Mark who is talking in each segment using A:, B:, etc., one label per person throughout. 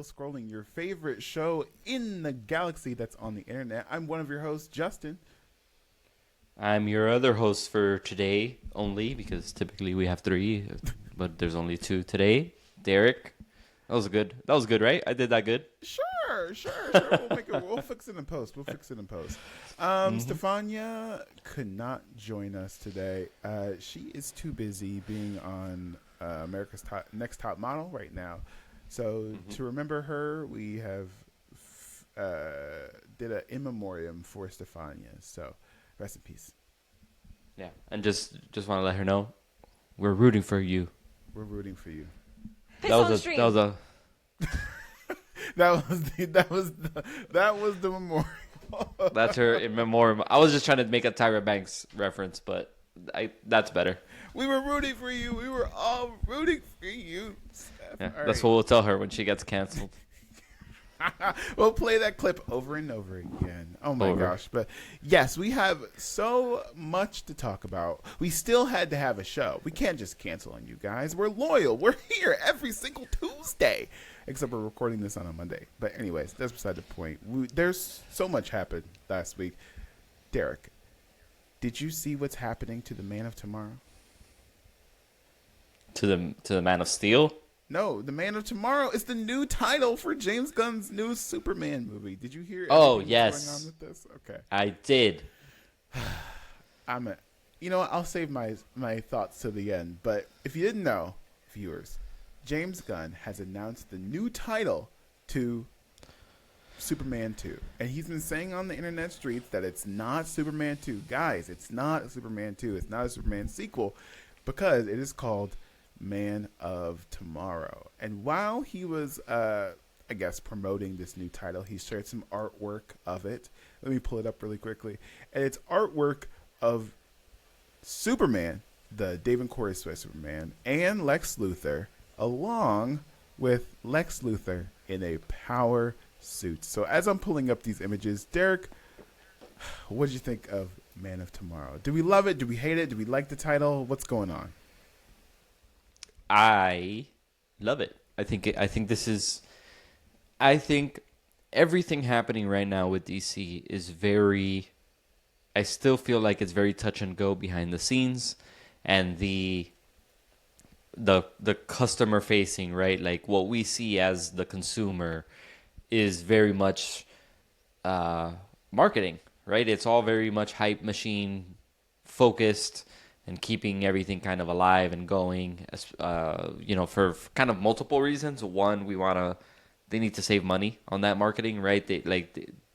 A: still scrolling your favorite show in the galaxy that's on the internet. I'm one of your hosts, Justin.
B: I'm your other host for today only, because typically we have three, but there's only two today. Derek. That was good, right? I did that good.
A: Sure. We'll fix it in post. Stefania could not join us today. She is too busy being on America's Next Top Model right now. So to remember her, we have did an in memoriam for Stefania. So rest in peace.
B: Yeah, and just want to let her know, we're rooting for you.
A: We're rooting for you.
B: That was a
A: that was the memorial.
B: That's her in memoriam. I was just trying to make a Tyra Banks reference, but that's better.
A: We were rooting for you. We were all rooting for you.
B: Yeah, that's what we'll tell her when she gets canceled.
A: We'll play that clip over and over again. Oh my gosh. But yes, we have so much to talk about. We still had to have a show. We can't just cancel on you guys. We're loyal. We're here every single Tuesday. Except we're recording this on a Monday. But anyways, that's beside the point. There's so much happened last week. Derek, did you see what's happening to the Man of Tomorrow?
B: To the Man of Steel?
A: No, The Man of Tomorrow is the new title for James Gunn's new Superman movie. Did you hear?
B: Oh,
A: what's
B: yes.
A: going on with this? Okay.
B: I did.
A: You know what? I'll save my thoughts to the end. But if you didn't know, viewers, James Gunn has announced the new title to Superman 2. And he's been saying on the internet streets that it's not Superman 2. Guys, it's not Superman 2. It's not a Superman sequel because it is called Man of Tomorrow. And while he was, promoting this new title, he shared some artwork of it. Let me pull it up really quickly. And it's artwork of Superman, the David Corey Superman, and Lex Luthor, along with Lex Luthor in a power suit. So as I'm pulling up these images, Derek, what did you think of Man of Tomorrow? Do we love it? Do we hate it? Do we like the title? What's going on?
B: I love it. I think everything happening right now with DC is I still feel like it's very touch and go behind the scenes, and the customer facing, right? Like what we see as the consumer is very much marketing, right? It's all very much hype machine focused and keeping everything kind of alive and going, for kind of multiple reasons. One, they need to save money on that marketing, right?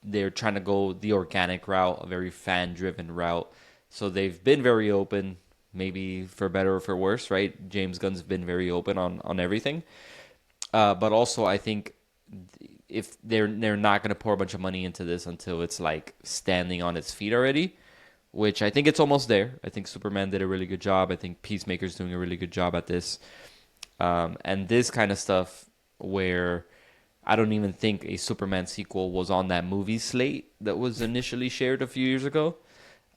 B: They're trying to go the organic route, a very fan-driven route. So they've been very open, maybe for better or for worse, right? James Gunn's been very open on everything. But also, I think if they're not going to pour a bunch of money into this until it's like standing on its feet already, which I think it's almost there. I think Superman did a really good job. I think Peacemaker's doing a really good job at this. And this kind of stuff where I don't even think a Superman sequel was on that movie slate that was initially shared a few years ago.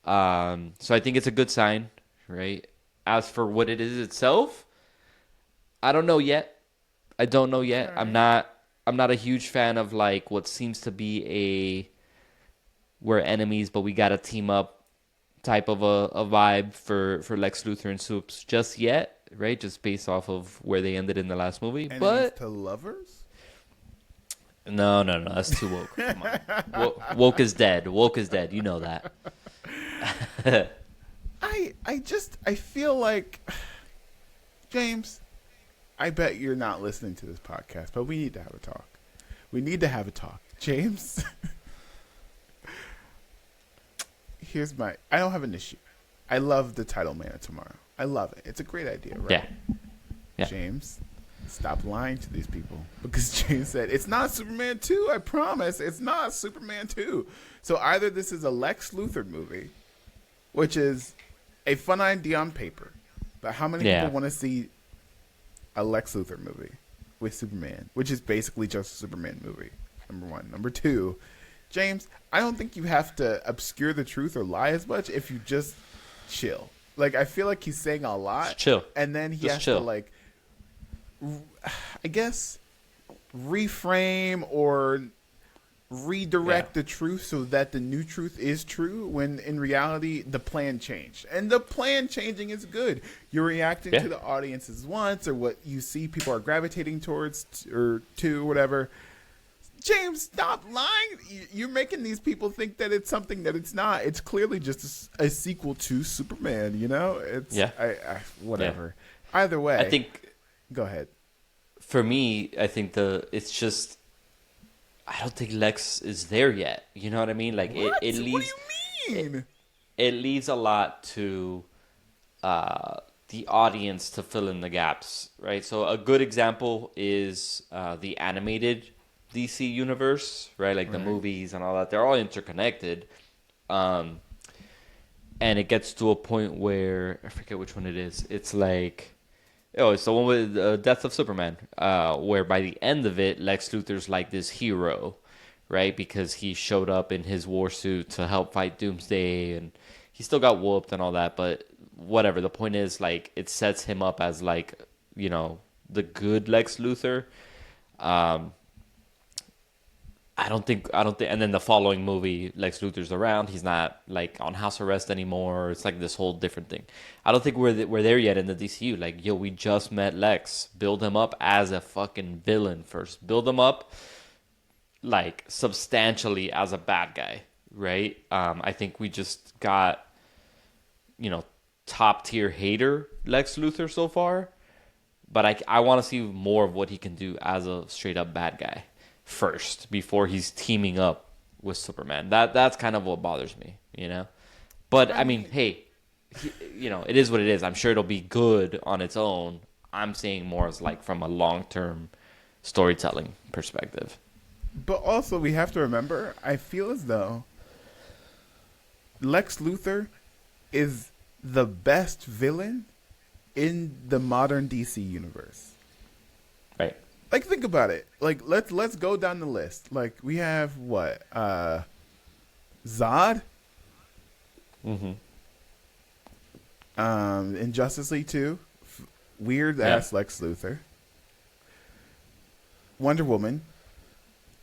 B: So I think it's a good sign, right? As for what it is itself, I don't know yet. Right. I'm not a huge fan of like what seems to be we're enemies, but we gotta team up type of a vibe for Lex Luthor and Supes just yet, right? Just based off of where they ended in the last movie.
A: Enemies
B: but
A: to lovers?
B: No, that's too woke. Come on. Woke is dead. Woke is dead. You know that.
A: I feel like, James, I bet you're not listening to this podcast, but we need to have a talk. James, I don't have an issue. I love the title Man of Tomorrow. I love it. It's a great idea, right?
B: Yeah.
A: James, stop lying to these people, because James said, it's not Superman 2, I promise. It's not Superman 2. So either this is a Lex Luthor movie, which is a fun idea on paper, but how many people want to see a Lex Luthor movie with Superman, which is basically just a Superman movie? Number one. Number two, James, I don't think you have to obscure the truth or lie as much if you just chill. Like, I feel like he's saying a lot.
B: Just chill.
A: And then he
B: just
A: has
B: chill.
A: to, like, I guess reframe or redirect the truth so that the new truth is true when in reality the plan changed, and the plan changing is good. You're reacting to the audience's wants or what you see people are gravitating towards or to whatever. James, stop lying. You're making these people think that it's something that it's not. It's clearly just a sequel to Superman, you know? It's whatever. Either way,
B: I think,
A: go ahead.
B: For me, I think it's just, I don't think Lex is there yet. You know what I mean? Like it leaves.
A: What do you mean?
B: It leaves a lot to the audience to fill in the gaps, right? So a good example is the animated DC universe, right? Like the movies and all that. They're all interconnected. And it gets to a point where, I forget which one it is. It's like, it's the one with Death of Superman, where by the end of it, Lex Luthor's like this hero, right? Because he showed up in his war suit to help fight Doomsday, and he still got whooped and all that, but whatever. The point is, like, it sets him up as, like, you know, the good Lex Luthor. I don't think, and then the following movie, Lex Luthor's around. He's not like on house arrest anymore. It's like this whole different thing. I don't think we're there yet in the DCU. Like, yo, we just met Lex. Build him up as a fucking villain first. Build him up like substantially as a bad guy, right? I think we just got, you know, top tier hater Lex Luthor so far, but I want to see more of what he can do as a straight up bad guy first before he's teaming up with Superman. That's kind of what bothers me, you know. But I mean, hey, you know, it is what it is. I'm sure it'll be good on its own. I'm saying more as like from a long-term storytelling perspective.
A: But also, we have to remember, I feel as though Lex Luthor is the best villain in the modern DC universe.
B: Right.
A: Like, think about it. Like, let's go down the list. Like, we have what? Zod.
B: Mm-hmm.
A: In Justice League 2, weird ass Lex Luthor. Wonder Woman.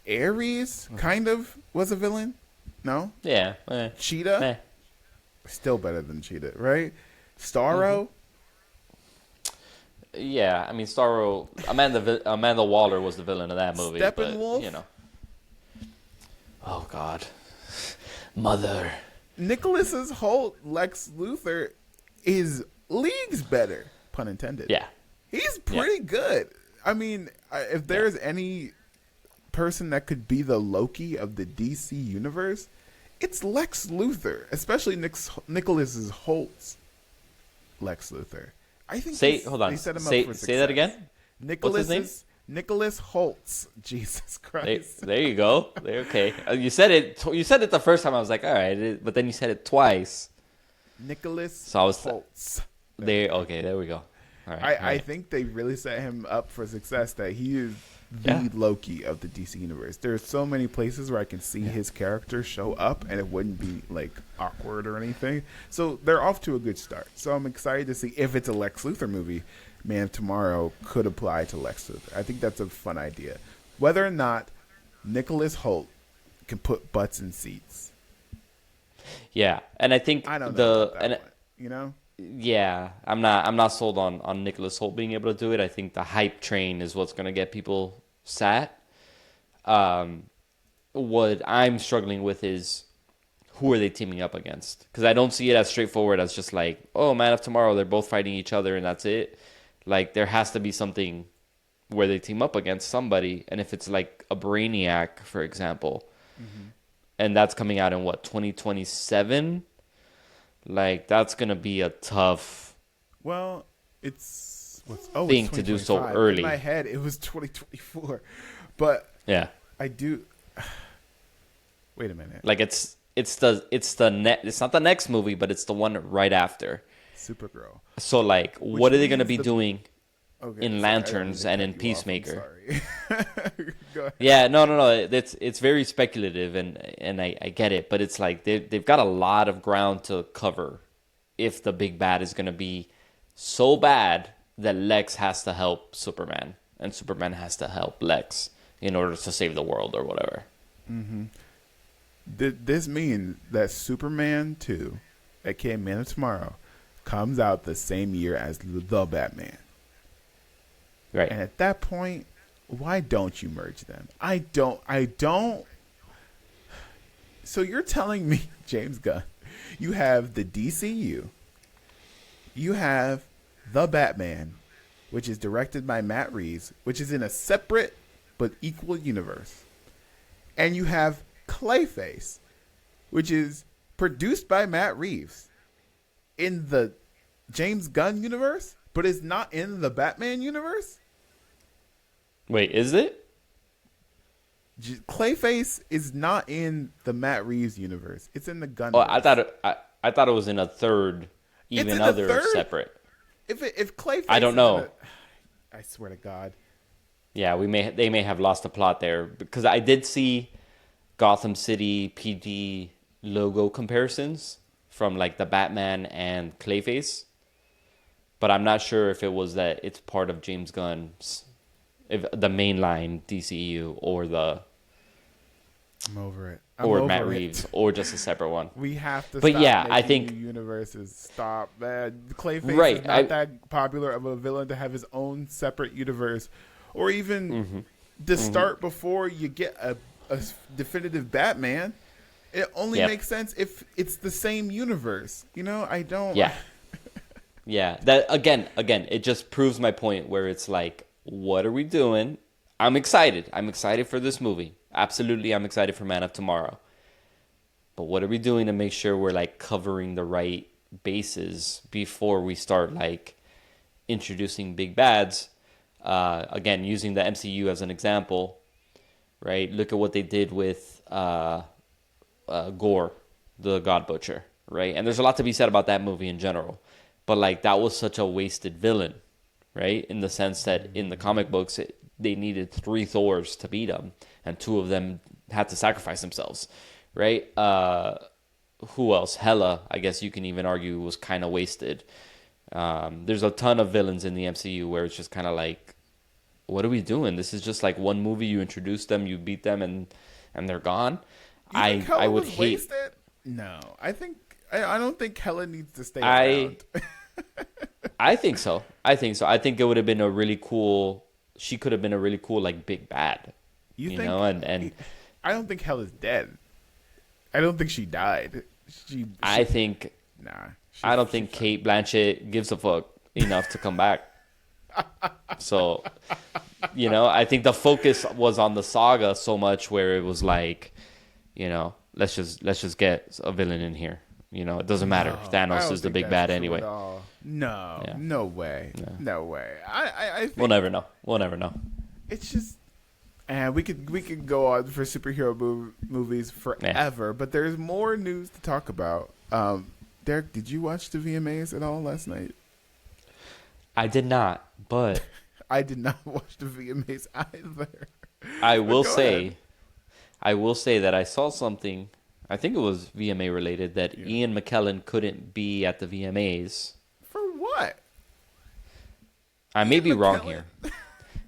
A: Ares kind of was a villain. No.
B: Yeah.
A: Cheetah. Still better than Cheetah, right? Starro.
B: Mm-hmm. Yeah, I mean, Starro, Amanda Waller was the villain of that movie.
A: Steppenwolf.
B: But, you know. Oh, God. Mother.
A: Nicholas's whole Lex Luthor is leagues better, pun intended.
B: Yeah.
A: He's pretty good. I mean, if there's any person that could be the Loki of the DC universe, it's Lex Luthor, especially Nicholas's Holt's Lex Luthor. I think
B: hold on.
A: They set him
B: say,
A: up for
B: say that again. What's his name?
A: Nicholas Holtz. Jesus Christ.
B: There you go. Okay. You said it. You said it the first time. I was like, all right, but then you said it twice.
A: Nicholas
B: Holtz. There. Okay. There we go. All right.
A: I think they really set him up for success. That he is the Loki of the DC universe. There's so many places where I can see his character show up, and it wouldn't be like awkward or anything. So they're off to a good start. So I'm excited to see if it's a Lex Luthor movie. Man of Tomorrow could apply to Lex Luthor. I think that's a fun idea. Whether or not Nicholas Hoult can put butts in seats.
B: Yeah, and I think
A: I don't know about that one, you know.
B: Yeah, I'm not sold on Nicholas Hoult being able to do it. I think the hype train is what's going to get people sat. What I'm struggling with is who are they teaming up against? Because I don't see it as straightforward as just like, oh, Man of Tomorrow, they're both fighting each other and that's it. Like, there has to be something where they team up against somebody. And if it's like a Brainiac, for example, and that's coming out in what, 2027? Like, that's going to be a tough
A: thing
B: to do so early.
A: In my head, it was 2024. But
B: yeah,
A: I do. Wait a minute.
B: Like, it's not the next movie, but it's the one right after.
A: Supergirl.
B: So, like, what are they going to be doing in Lanterns and in Peacemaker?
A: Sorry. Go ahead.
B: Yeah, no. It's very speculative, and I get it, but it's like they've got a lot of ground to cover if the big bad is going to be so bad that Lex has to help Superman, and Superman has to help Lex. in order to save the world or whatever.
A: This means that Superman 2, aka Man of Tomorrow, comes out the same year as the Batman.
B: Right.
A: And at that point, why don't you merge them? I don't. So you're telling me, James Gunn, you have the DCU, you have the Batman, which is directed by Matt Reeves, which is in a separate but equal universe, and you have Clayface, which is produced by Matt Reeves in the James Gunn universe, but is not in the Batman universe.
B: Wait, is it?
A: Clayface is not in the Matt Reeves universe. It's in the Gunn.
B: Oh, I thought it was in a third, even other
A: third?
B: separate.
A: If Clayface,
B: I don't know.
A: I swear to God.
B: Yeah, they may have lost the plot there because I did see Gotham City PD logo comparisons from like the Batman and Clayface, but I'm not sure if it was that it's part of James Gunn's, if the mainline DCU or the.
A: I'm over it.
B: Or Matt Reeves, or just a separate one.
A: We have to.
B: But
A: stop
B: yeah,
A: making
B: I think
A: new universes. Stop, man. Clayface
B: Right,
A: is not that popular of a villain to have his own separate universe, or even to start before you get a definitive Batman. It only makes sense if it's the same universe. You know, I don't.
B: Yeah, yeah. That again, it just proves my point where it's like, what are we doing? I'm excited. I'm excited for this movie. Absolutely, I'm excited for Man of Tomorrow. But what are we doing to make sure we're like covering the right bases before we start like introducing big bads? Again, using the MCU as an example, right? Look at what they did with Gore, the God Butcher, right? And there's a lot to be said about that movie in general. But like that was such a wasted villain, right? In the sense that in the comic books, they needed 3 Thors to beat him, and 2 of them had to sacrifice themselves, right? Who else? Hela, I guess you can even argue, was kind of wasted. There's a ton of villains in the MCU where it's just kind of like, what are we doing? This is just like one movie. You introduce them, you beat them, and they're gone.
A: You think Hela
B: would
A: was
B: hate.
A: Wasted? No, I don't think Hela needs to stay around.
B: I think so. I think it would have been a really cool. She could have been a really cool like big bad. You
A: think,
B: know, and
A: I don't think Hela's dead. I don't think she died.
B: I think.
A: Nah.
B: I don't think Kate Blanchett gives a fuck enough to come back. So, you know, I think the focus was on the saga so much where it was like, you know, let's just get a villain in here. You know, it doesn't matter. Thanos is the big bad anyway.
A: No,
B: Yeah.
A: no way. No way. I think
B: We'll never know.
A: it's just, and we could go on for superhero movies forever, but there's more news to talk about. Derek, did you watch the VMAs at all last night?
B: I did not, but
A: I did not watch the VMAs either.
B: I will say that I saw something. I think it was VMA related that Ian McKellen couldn't be at the VMAs.
A: For what?
B: I may be wrong here.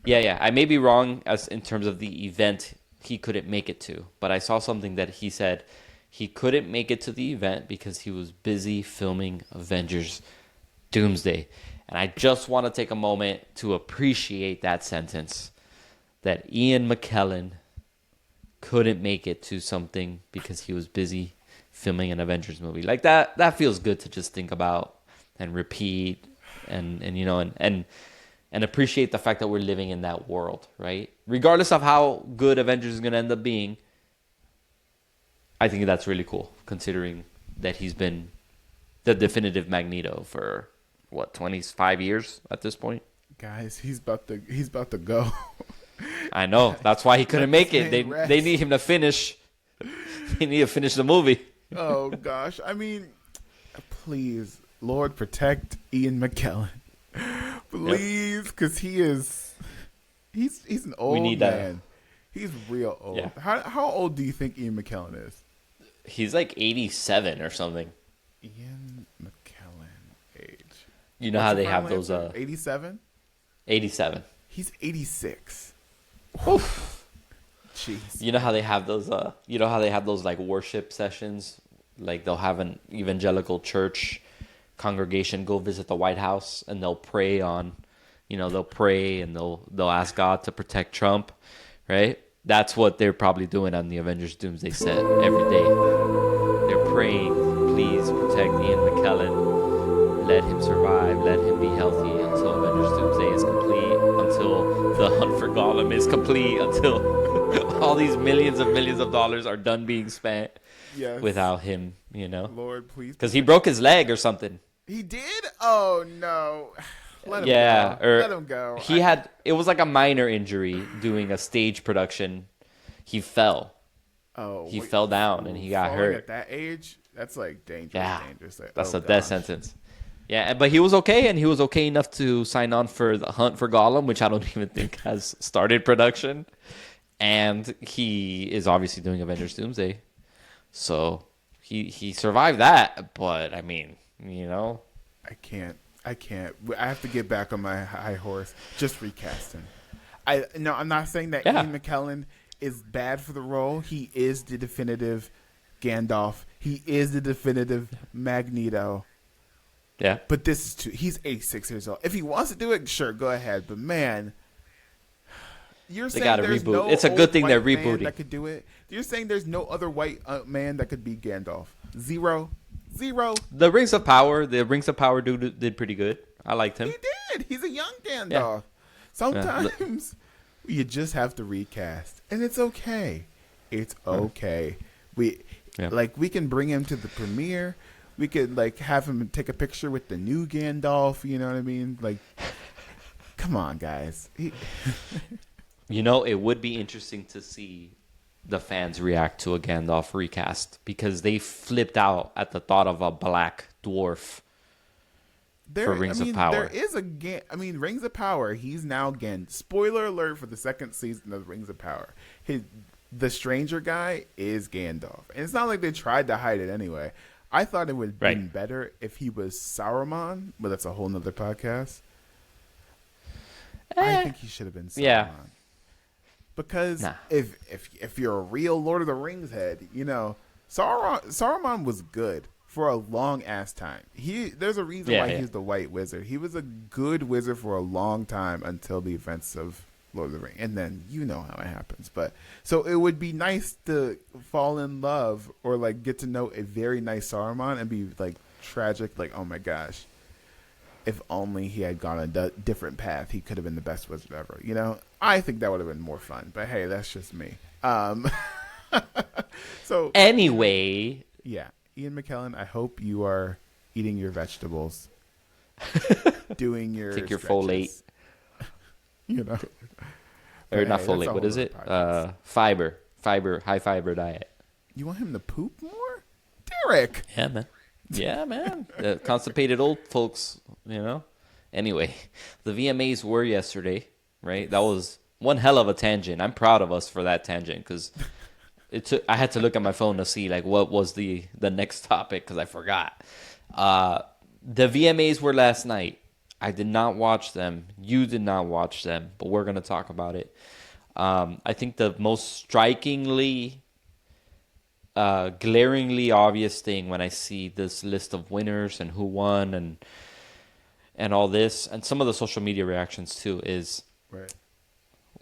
B: Yeah. I may be wrong as in terms of the event he couldn't make it to. But I saw something that he said he couldn't make it to the event because he was busy filming Avengers Doomsday. And I just want to take a moment to appreciate that sentence. That Ian McKellen couldn't make it to something because he was busy filming an Avengers movie. Like that feels good to just think about and repeat and you know and appreciate the fact that we're living in that world, right? Regardless of how good Avengers is going to end up being, I think that's really cool considering that he's been the definitive Magneto for what, 25 years at this point?
A: Guys, he's about to go.
B: I know. That's why he couldn't make it. They need him to finish. They need to finish the movie.
A: Oh gosh. I mean, please, Lord, protect Ian McKellen. Please, because he's an old
B: we need
A: man. He's real old.
B: Yeah.
A: How old do you think Ian McKellen is?
B: He's like 87 or something.
A: Ian McKellen age.
B: You know how they have those
A: 87?
B: 87.
A: He's 86.
B: Oof.
A: Jeez.
B: You know how they have those like worship sessions, like they'll have an evangelical church congregation go visit the White House and they'll pray on, they'll pray and they'll ask God to protect Trump, right? That's what they're probably doing on the Avengers Doomsday set every day. They're praying, please protect Ian McKellen, let him survive, let him be healthy until Avengers Doomsday is complete, until the hunt for Gollum is complete, until all these millions of dollars are done being spent without him,
A: Lord, please.
B: Because he broke his leg or something.
A: He did? Oh, no. Let him go.
B: Or
A: Let him go.
B: It was like a minor injury doing a stage production. He fell. He fell down and he got hurt.
A: At that age, that's like dangerous.
B: Yeah,
A: dangerous.
B: that's a death sentence. Yeah, but he was okay, and he was okay enough to sign on for the Hunt for Gollum, which I don't even think has started production. And he is obviously doing Avengers Doomsday. So he survived that, but I mean,
A: I can't. I have to get back on my high horse. Just recast him. I'm not saying that Ian McKellen is bad for the role. He is the definitive Gandalf. He is the definitive Magneto.
B: Yeah.
A: But this is he's 86 years old. If he wants to do it, sure, go ahead. But man, you're saying there's
B: reboot.
A: no
B: it's a good thing they're
A: man
B: rebooting
A: that could do it. You're saying there's no other white man that could be Gandalf. Zero.
B: The Rings of Power dude did pretty good. I liked him.
A: He did. He's a young Gandalf.
B: Yeah.
A: Sometimes you just have to recast, and it's okay. It's okay. We can bring him to the premiere. We could have him take a picture with the new Gandalf. You know what I mean? Come on, guys.
B: It would be interesting to see the fans react to a Gandalf recast because they flipped out at the thought of a black dwarf for Rings of Power.
A: There is Rings of Power. He's now spoiler alert for the second season of Rings of Power. The stranger guy is Gandalf, and it's not like they tried to hide it anyway. I thought it would have been better if he was Saruman, but that's a whole nother podcast. I think he should have been Saruman.
B: Yeah.
A: Because if you're a real Lord of the Rings head, Saruman was good for a long ass time. There's a reason why he's the White Wizard. He was a good wizard for a long time until the events of Lord of the Rings, and then you know how it happens. But so it would be nice to fall in love or get to know a very nice Saruman and be tragic, oh my gosh. If only he had gone a different path, he could have been the best wizard ever. I think that would have been more fun. But hey, that's just me. So
B: anyway,
A: yeah, Ian McKellen, I hope you are eating your vegetables, doing your
B: take your
A: stretches.
B: folate, or not folate. What is it? Fiber, high fiber diet.
A: You want him to poop more, Derek?
B: Yeah, man. Constipated old folks, Anyway, the VMAs were yesterday, right? That was one hell of a tangent. I'm proud of us for that tangent because I had to look at my phone to see what was the next topic because I forgot. The VMAs were last night. I did not watch them. You did not watch them, but we're going to talk about it. I think the most strikingly glaringly obvious thing when I see this list of winners and who won and all this and some of the social media reactions too is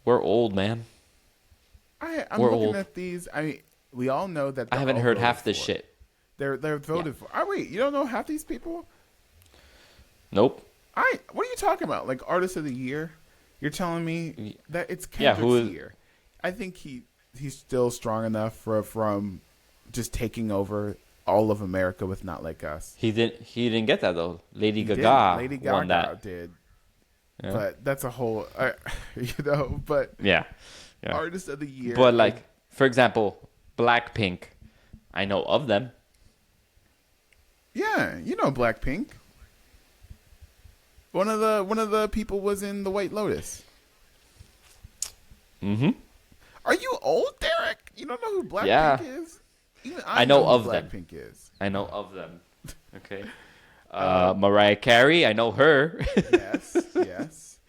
B: we're old, man.
A: I'm looking at these. We all know that
B: I haven't heard half this shit.
A: They're voted for. Oh wait, you don't know half these people?
B: Nope.
A: What are you talking about? Artist of the Year? You're telling me that it's Kendrick's year. I think he's still strong enough from just taking over all of America with Not Like Us.
B: He didn't get that though. Lady Gaga won that.
A: Did.
B: Yeah.
A: But that's a whole but
B: yeah.
A: Artist of the Year.
B: But for example, Blackpink, I know of them.
A: Yeah, you know Blackpink. One of the people was in The White Lotus.
B: Mm-hmm.
A: Are you old, Derek? You don't know who Blackpink is? Even I
B: know
A: who
B: of
A: Blackpink
B: them.
A: is.
B: I know of them. Okay. Mariah Carey, I know her.
A: Yes.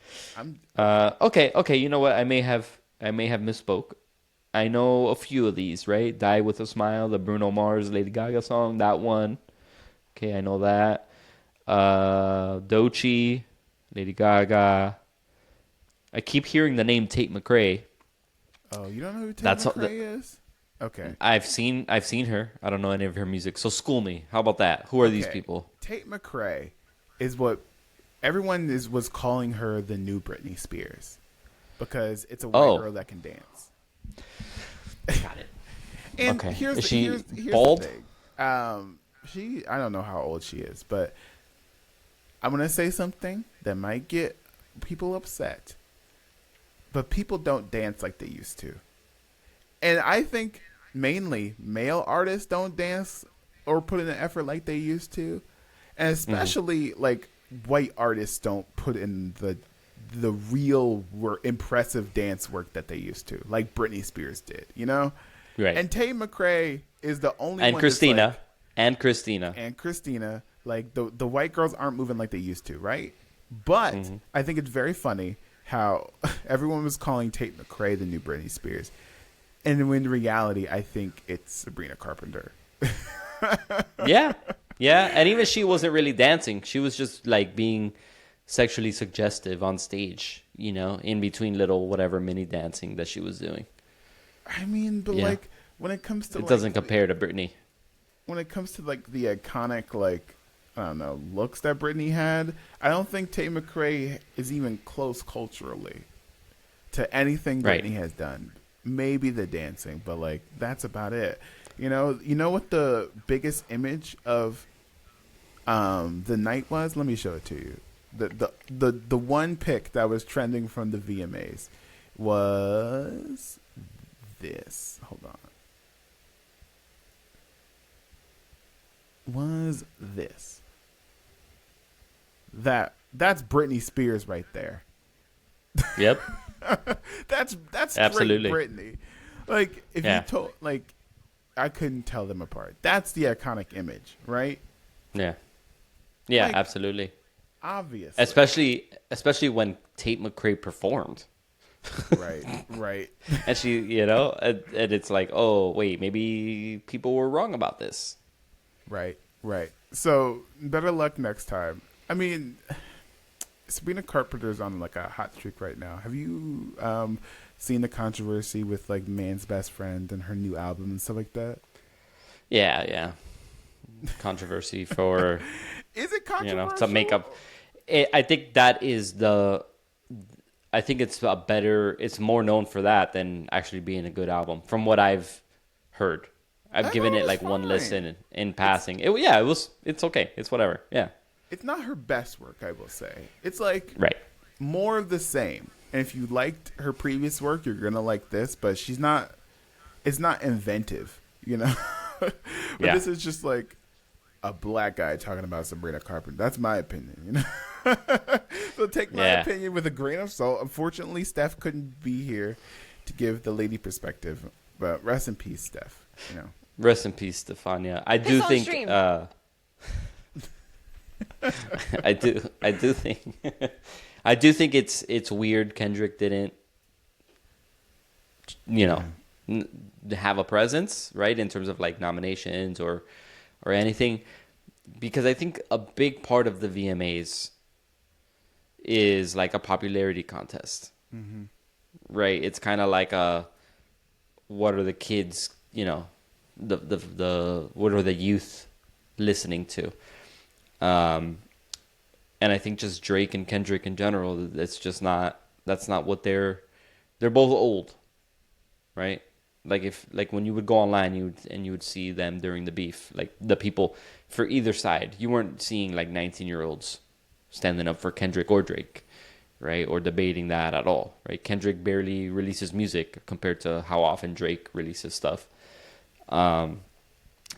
B: Okay. You know what? I may have misspoke. I know a few of these, right? Die with a Smile, the Bruno Mars, Lady Gaga song, that one. Okay, I know that. Doechii, Lady Gaga. I keep hearing the name Tate McRae.
A: Oh, you don't know who Tate
B: That's
A: McRae is? Okay.
B: I've seen her. I don't know any of her music. So school me. How about that? Who are these
A: Okay.
B: people?
A: Tate McRae is what everyone was calling her the new Britney Spears because it's a white
B: Oh,
A: girl that can dance.
B: got it.
A: And
B: Okay.
A: here's
B: Is she
A: here's
B: bald?
A: the thing. She I don't know how old she is, but I'm gonna say something that might get people upset. But people don't dance like they used to. And I think mainly male artists don't dance or put in an effort like they used to. And especially like white artists don't put in the real impressive dance work that they used to, like Britney Spears did, you know?
B: Right.
A: And Tate McRae is the only
B: And
A: one
B: Christina.
A: that's like,
B: And Christina.
A: and Christina, like the white girls aren't moving like they used to, right? But I think it's very funny how everyone was calling Tate McRae the new Britney Spears. And in reality, I think it's Sabrina Carpenter.
B: Yeah. Yeah. And even she wasn't really dancing. She was just like being sexually suggestive on stage, in between little whatever mini dancing that she was doing.
A: I mean, but
B: Yeah.
A: like when it comes to
B: It doesn't compare to Britney.
A: when it comes to like the iconic like I don't know looks that Britney had, I don't think Tate McRae is even close culturally to anything
B: Right.
A: Britney has done. Maybe the dancing, but like that's about it. You know what the biggest image of the night was? Let me show it to you. The one pic that was trending from the VMAs was this. Hold on. Was this. That's Britney Spears right there.
B: Yep.
A: That's
B: Absolutely.
A: straight Britney. Like if
B: Yeah.
A: you told like I couldn't tell them apart. That's the iconic image, right?
B: Yeah. Yeah,
A: Like-
B: absolutely.
A: Obviously.
B: Especially when Tate McRae performed.
A: Right.
B: And she, and it's like, oh, wait, maybe people were wrong about this.
A: Right. So better luck next time. I mean, Sabrina Carpenter's on like a hot streak right now. Have you seen the controversy with like Man's Best Friend and her new album and stuff like that?
B: Yeah. Controversy for,
A: Is it controversial?
B: to make up. I think that is I think it's more known for that than actually being a good album from what I've heard. I've given it like one
A: fine.
B: listen in passing. It's okay. It's whatever. Yeah.
A: It's not her best work, I will say. It's like
B: Right.
A: more of the same. And if you liked her previous work, you're gonna like this. But it's not inventive, But
B: Yeah.
A: this is just like a black guy talking about Sabrina Carpenter. That's my opinion, So take my
B: Yeah.
A: opinion with a grain of salt. Unfortunately, Steph couldn't be here to give the lady perspective. But rest in peace, Steph.
B: Rest in peace, Stefania. I do
C: on
B: think.
C: stream.
B: I do think. I do think it's weird. Kendrick didn't, have a presence, right, in terms of like nominations or anything, because I think a big part of the VMAs is like a popularity contest, right? It's kind of like what are the kids, the what are the youth listening to, and I think just Drake and Kendrick in general, that's not what they're both old, right? Like when you would go online, you would see them during the beef, like the people for either side. You weren't seeing like 19-year-olds standing up for Kendrick or Drake, right? Or debating that at all, right? Kendrick barely releases music compared to how often Drake releases stuff. But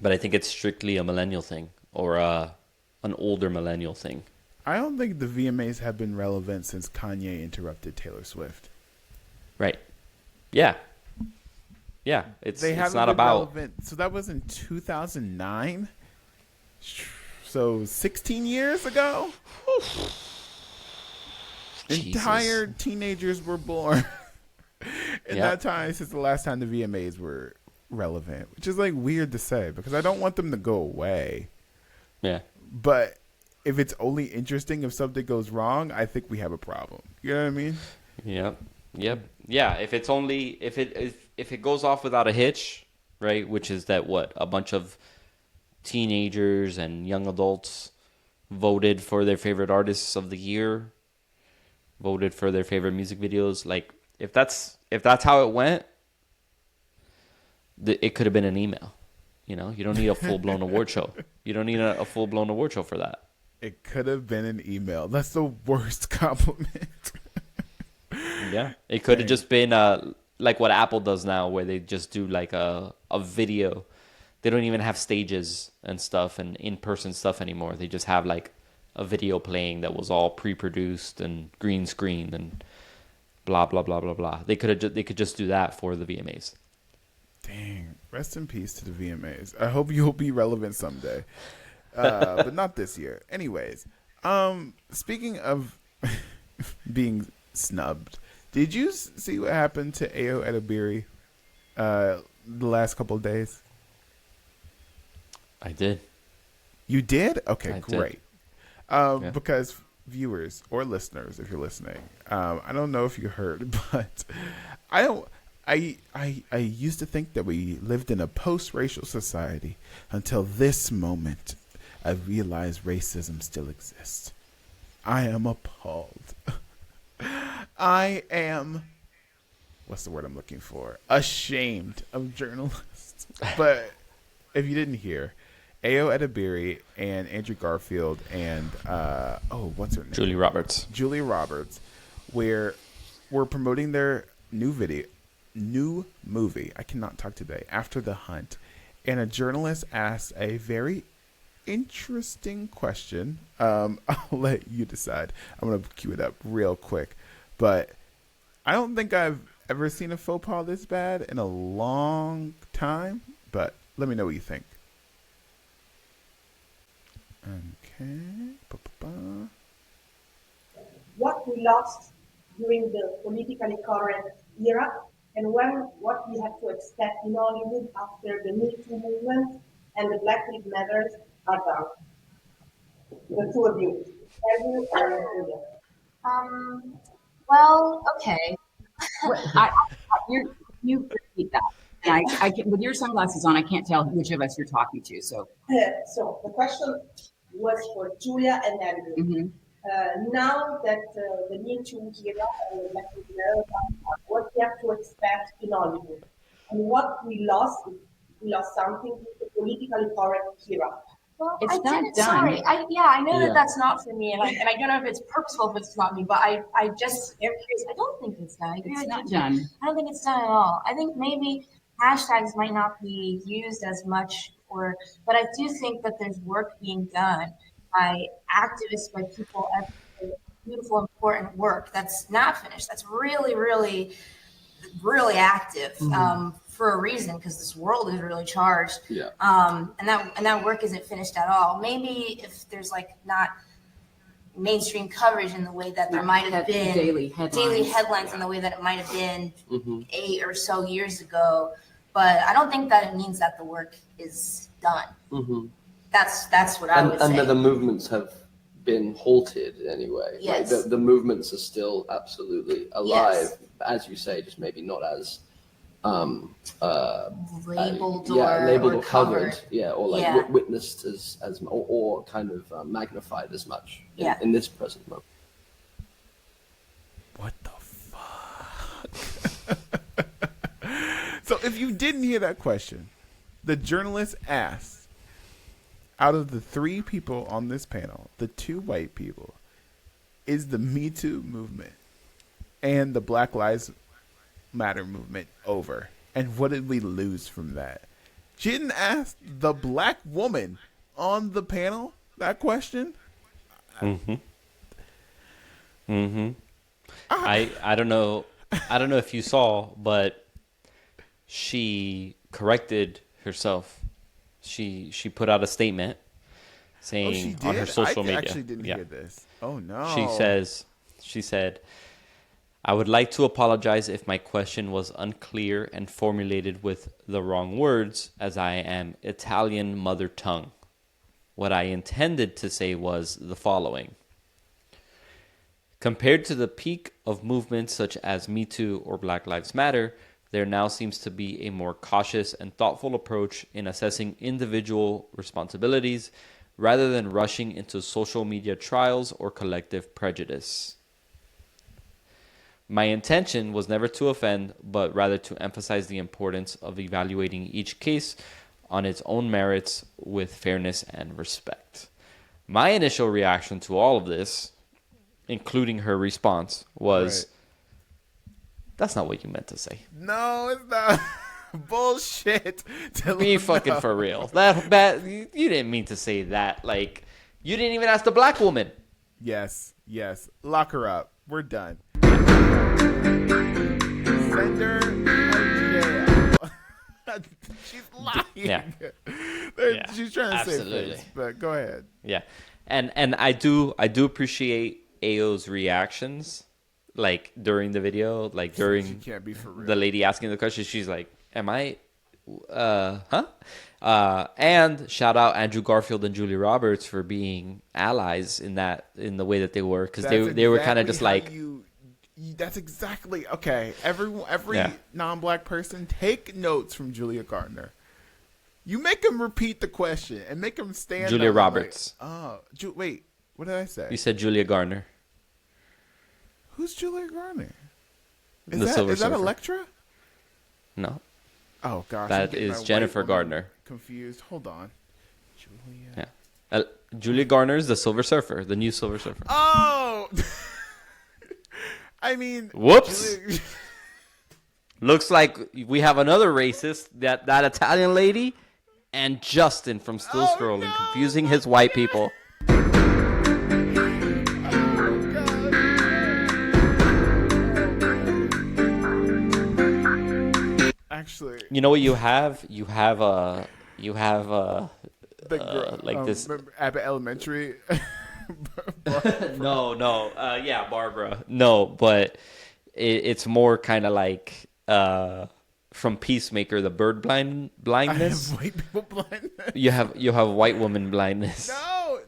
B: I think it's strictly a millennial thing or an older millennial thing.
A: I don't think the VMAs have been relevant since Kanye interrupted Taylor Swift.
B: Right. Yeah. Yeah. It's
A: Haven't
B: not
A: been
B: about
A: relevant. So that was in 2009. So 16 years ago.
B: Jesus.
A: Entire teenagers were born. in
B: Yeah.
A: that time since the last time the VMAs were relevant, which is like weird to say because I don't want them to go away.
B: Yeah.
A: But if it's only interesting if something goes wrong, I think we have a problem. You know what I mean?
B: Yep. Yep. Yeah. If it's only if it goes off without a hitch, right? Which is that what a bunch of teenagers and young adults voted for their favorite artists of the year, voted for their favorite music videos. Like if that's how it went, it could have been an email. You know, you don't need a full blown award show. You don't need a full blown award show for that.
A: It could have been an email. That's the worst compliment.
B: Yeah, it could have just been like what Apple does now, where they just do like a video. They don't even have stages and stuff and in person stuff anymore. They just have like a video playing that was all pre produced and green screened and blah blah blah blah blah. They could just do that for the VMAs.
A: Dang. Rest in peace to the VMAs. I hope you'll be relevant someday. But not this year. Anyways, speaking of being snubbed, did you see what happened to Ayo Edebiri the last couple of days?
B: I did.
A: You did? Okay,
B: I
A: great.
B: Yeah.
A: Because viewers or listeners, if you're listening, I don't know if you heard, but I don't. I used to think that we lived in a post-racial society until this moment. I realized racism still exists. I am appalled. I am, what's the word I'm looking for? Ashamed of journalists. But if you didn't hear, Ayo Edebiri and Andrew Garfield and what's her name? Julia Roberts, where we're promoting their new movie. I cannot talk today. After the Hunt, and a journalist asked a very interesting question. I'll let you decide. I'm gonna cue it up real quick, but I don't think I've ever seen a faux pas this bad in a long time. But let me know what you think. Okay. Ba-ba-ba.
C: What we lost during the politically correct era, and what we have to expect in Hollywood after the Me Too movement and the Black Lives Matter are done. The two of you. Andrew and Julia.
D: Well, okay. You repeat that. And I can, with your sunglasses on, I can't tell which of us you're talking to. So
C: So the question was for Julia and Andrew. Now that the Me Too era and the Black Lives Matter, what we have to expect in Hollywood, and what we lost something with the politically correct era.
D: Well, it's not done.
E: Sorry, I know that that's not for me, and I don't know if it's purposeful if it's not me, but I just am curious. I don't think it's done.
D: It's not done.
E: I don't think it's done at all. I think maybe hashtags might not be used as much, but I do think that there's work being done by activists, by people at beautiful, important work that's not finished. That's really, really, really active. For a reason, because this world is really charged. And that work isn't finished at all. Maybe if there's like not mainstream coverage in the way that there might have been
D: daily headlines
E: in the way that it might have been 8 or so years ago. But I don't think that it means that the work is done. That's what I would say.
F: And that the movements have been halted anyway.
E: Yes.
F: Like the movements are still absolutely alive,
E: Yes.
F: as you say, just maybe not as
E: labeled
F: labeled
E: or
F: or covered,
E: covered.
F: or like
E: Yeah.
F: witnessed as or kind of magnified as much in this present moment.
A: What the fuck? So if you didn't hear that question, the journalist asked, out of the 3 people on this panel, the 2 white people, is the Me Too movement and the Black Lives Matter movement over? And what did we lose from that? She didn't ask the black woman on the panel that question.
B: I don't know if you saw, but she corrected herself. She put out a statement saying on her social media.
A: I actually didn't hear this. Oh no.
B: She said, I would like to apologize if my question was unclear and formulated with the wrong words, as I am Italian mother tongue. What I intended to say was the following. Compared to the peak of movements such as Me Too or Black Lives Matter, there now seems to be a more cautious and thoughtful approach in assessing individual responsibilities rather than rushing into social media trials or collective prejudice. My intention was never to offend, but rather to emphasize the importance of evaluating each case on its own merits with fairness and respect. My initial reaction to all of this, including her response, was, that's not what you meant to say.
A: No, it's not. Bullshit.
B: Be fucking for real. That you didn't mean to say that. Like, you didn't even ask the black woman.
A: Yes. Lock her up. We're done. Send her to jail. She's lying.
B: Yeah.
A: She's trying to
B: absolutely.
A: save face, but go ahead.
B: Yeah, and I do appreciate Ayo's reactions, like during the video, like
A: She
B: during
A: can't be for real.
B: the lady asking the question. She's like, "Am I? And shout out Andrew Garfield and Julia Roberts for being allies in the way that they were, because they were kind of just like.
A: That's exactly okay. Every
B: Yeah.
A: non-black person, take notes from Julia Gardner. You make him repeat the question and make him stand.
B: Julia
A: up
B: Roberts.
A: Like, wait, what did I say?
B: You said Julia Garner.
A: Who's Julia Gardner?
B: The
A: Is
B: Silver
A: that
B: Surfer.
A: Electra?
B: No,
A: Oh gosh,
B: that
A: I'm getting
B: is
A: my
B: Jennifer
A: white woman
B: Gardner.
A: Confused. Hold on. Julia.
B: Yeah. Julia Garner is the Silver Surfer, the new Silver Surfer.
A: Oh. I mean,
B: Whoops.
A: Julia-
B: Looks like we have another racist, that Italian lady, and Justin from Still
A: Oh,
B: Scrolling,
A: no,
B: confusing his white people.
A: Actually,
B: You know what you have? You have
A: the girl,
B: like this.
A: remember Abbott Elementary.
B: Yeah, Barbara. No, but it's more kind of like from Peacemaker, the bird blindness.
A: I have white people blindness.
B: You have white woman blindness.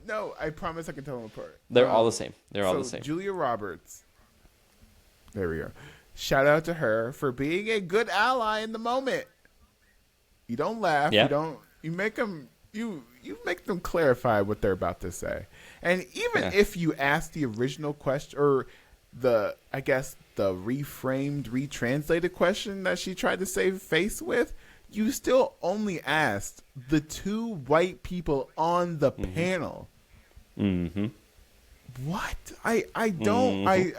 A: No, I promise I can tell them apart.
B: They're all the same. They're all
A: So
B: the same.
A: Julia Roberts. There we go. Shout out to her for being a good ally in the moment. You don't laugh.
B: Yeah.
A: You make them. You make them clarify what they're about to say. And even if you ask the original question or the reframed, retranslated question that she tried to save face with, you still only asked the two white people on the panel.
B: Mm-hmm.
A: What? I don't.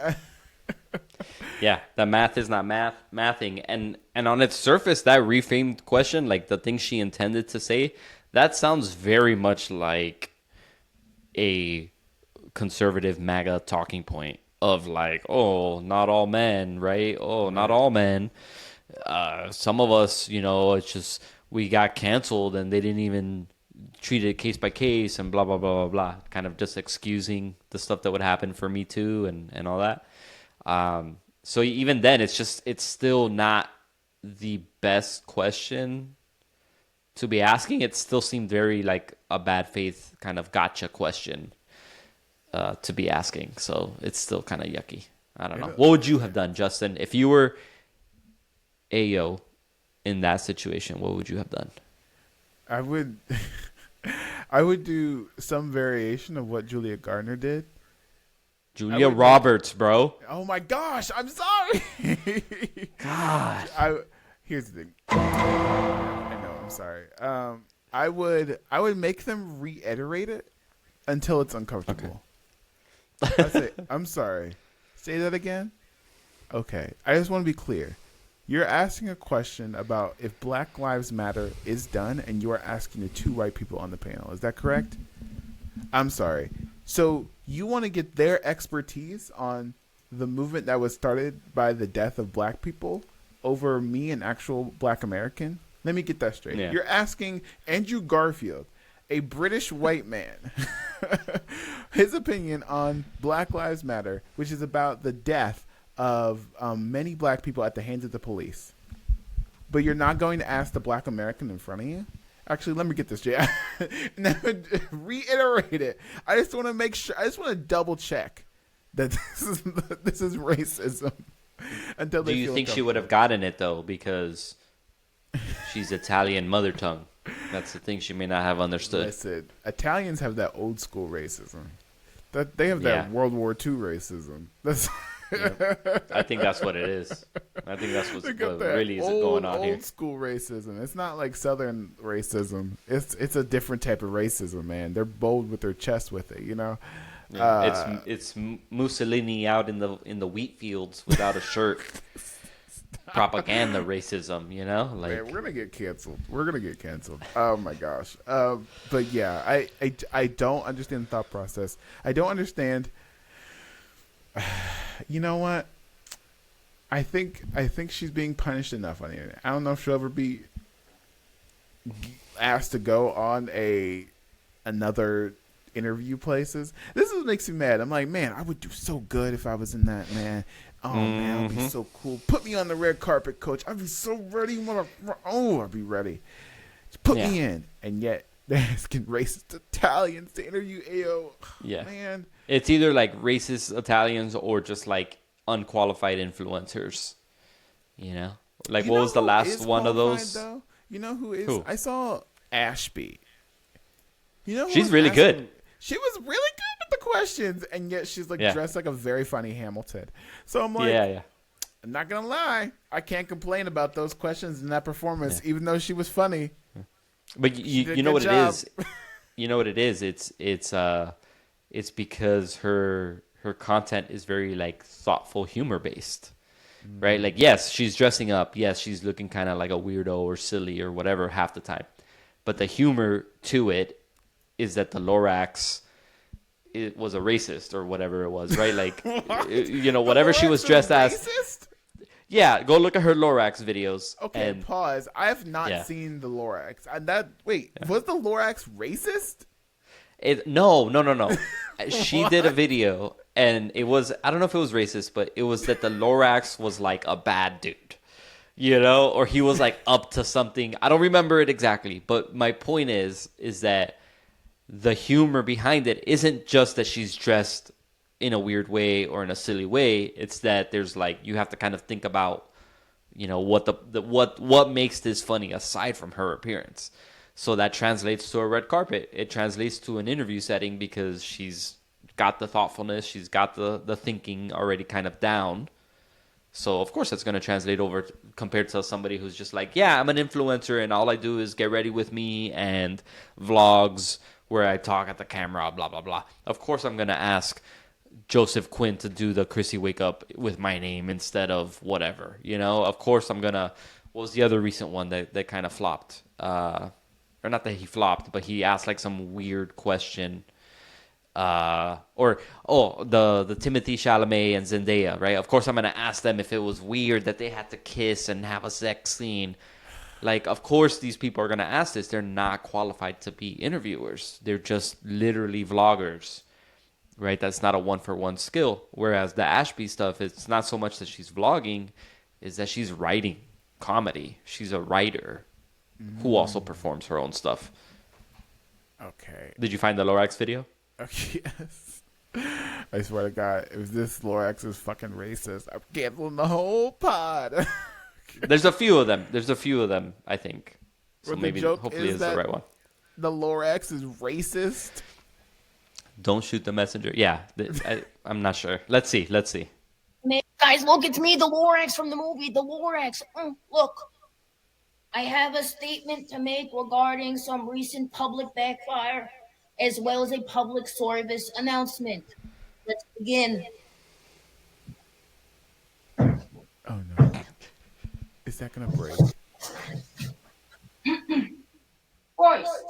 B: Yeah, the math is not mathing, and on its surface, that reframed question, like the thing she intended to say, that sounds very much like a conservative MAGA talking point of like, oh, not all men, right? Oh, not all men. Some of us, it's just we got canceled and they didn't even treat it case by case and blah blah blah blah blah. Kind of just excusing the stuff that would happen for Me Too and all that. So even then, it's still not the best question to be asking. It still seemed very like a bad faith kind of gotcha question to be asking. So it's still kind of yucky. I don't know. What would you have done, Justin, if you were Ayo in that situation? What would you have done?
A: I would do some variation of what Julia Gardner did.
B: Julia Roberts, bro.
A: Oh my gosh, I'm sorry.
B: God.
A: Here's the thing. I know, I'm sorry. I would make them reiterate it until it's uncomfortable. Okay. That's it. I'm sorry. Say that again. Okay. I just want to be clear. You're asking a question about if Black Lives Matter is done, and you are asking the two white people on the panel. Is that correct? I'm sorry. So you want to get their expertise on the movement that was started by the death of black people over me, an actual black American? Let me get that straight. Yeah. You're asking Andrew Garfield, a British white man, his opinion on Black Lives Matter, which is about the death of many black people at the hands of the police. But you're not going to ask the black American in front of you? Actually, let me get this, Jay. Reiterate it. I just want to make sure. I just want to double check that this is racism. Until
B: Do you think she would have gotten it though, because she's Italian mother tongue? That's the thing she may not have understood.
A: Listen, Italians have that old school racism. That they have that World War II racism. That's.
B: I think that's what it is. I think that's what really is going on here.
A: Old school racism. It's not like Southern racism. It's a different type of racism, man. They're bold with their chest with it, you know.
B: It's Mussolini out in the wheat fields without a shirt. Propaganda racism, you know. Like,
A: man, we're gonna get canceled. Oh my gosh. But yeah, I don't understand the thought process. I don't understand. You know what? I think she's being punished enough on the internet. I don't know if she'll ever be asked to go on another interview places. This is what makes me mad. I'm like, man, I would do so good if I was in that, man. Oh man, I'd be so cool. Put me on the red carpet, coach. I'd be so ready. I'd be ready. Just put me in. And yet they're asking racist Italians to interview Ayo.
B: Yeah,
A: man.
B: It's either like racist Italians or just like unqualified influencers. You know, like what was the last one of those?
A: Though? You know who is?
B: Who?
A: I saw Ashby. You know,
B: she's really good.
A: She was really good with the questions, and yet she's like dressed like a very funny Hamilton. So I'm like, I'm not gonna lie, I can't complain about those questions and that performance, even though she was funny.
B: But you know what it is. You know what it is. It's because her content is very like thoughtful, humor based, right? Like, yes, she's dressing up. Yes, she's looking kind of like a weirdo or silly or whatever half the time, but the humor to it is that the Lorax it was a racist or whatever it was, right? Like, you know, whatever she was dressed as. Yeah, go look at her Lorax videos.
A: Okay, pause. I have not seen the Lorax. Was the Lorax racist?
B: No. She did a video, and it was, I don't know if it was racist, but it was that the Lorax was like a bad dude, you know, or he was like up to something. I don't remember it exactly, but my point is that the humor behind it isn't just that she's dressed in a weird way or in a silly way. It's that there's like, you have to kind of think about, you know, what makes this funny aside from her appearance. So that translates to a red carpet. It translates to an interview setting because she's got the thoughtfulness. She's got the thinking already kind of down. So, of course, that's going to translate over compared to somebody who's just like, yeah, I'm an influencer and all I do is get ready with me and vlogs where I talk at the camera, blah, blah, blah. Of course, I'm going to ask Joseph Quinn to do the Chrissy Wake Up with my name instead of whatever. You know, of course, I'm going to... What was the other recent one that kind of flopped? Or not that he flopped, but he asked like some weird question. The Timothée Chalamet and Zendaya, right? Of course, I'm going to ask them if it was weird that they had to kiss and have a sex scene. Like, of course, these people are going to ask this. They're not qualified to be interviewers. They're just literally vloggers, right? That's not a one-for-one skill. Whereas the Ashby stuff, it's not so much that she's vlogging, is that she's writing comedy. She's a writer who also performs her own stuff.
A: Okay.
B: Did you find the Lorax video?
A: Okay, yes. I swear to God, if this Lorax is fucking racist, I'm canceling the whole pod.
B: There's a few of them, I think. So maybe, hopefully it's the right one.
A: The Lorax is racist?
B: Don't shoot the messenger. Yeah, I'm not sure. Let's see.
G: Guys, look, it's me, the Lorax from the movie, the Lorax. Look, I have a statement to make regarding some recent public backfire, as well as a public service announcement. Let's begin.
A: Oh, no. Is that going to break?
G: First,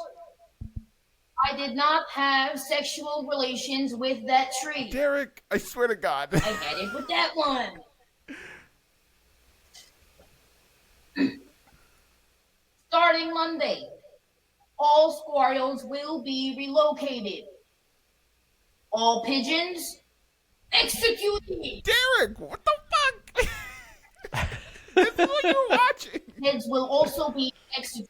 G: I did not have sexual relations with that tree.
A: Derek, I swear to God.
G: I had it with that one. Starting Monday, all squirrels will be relocated. All pigeons executed.
A: Derek, what the You're watching.
G: Kids will also be executed.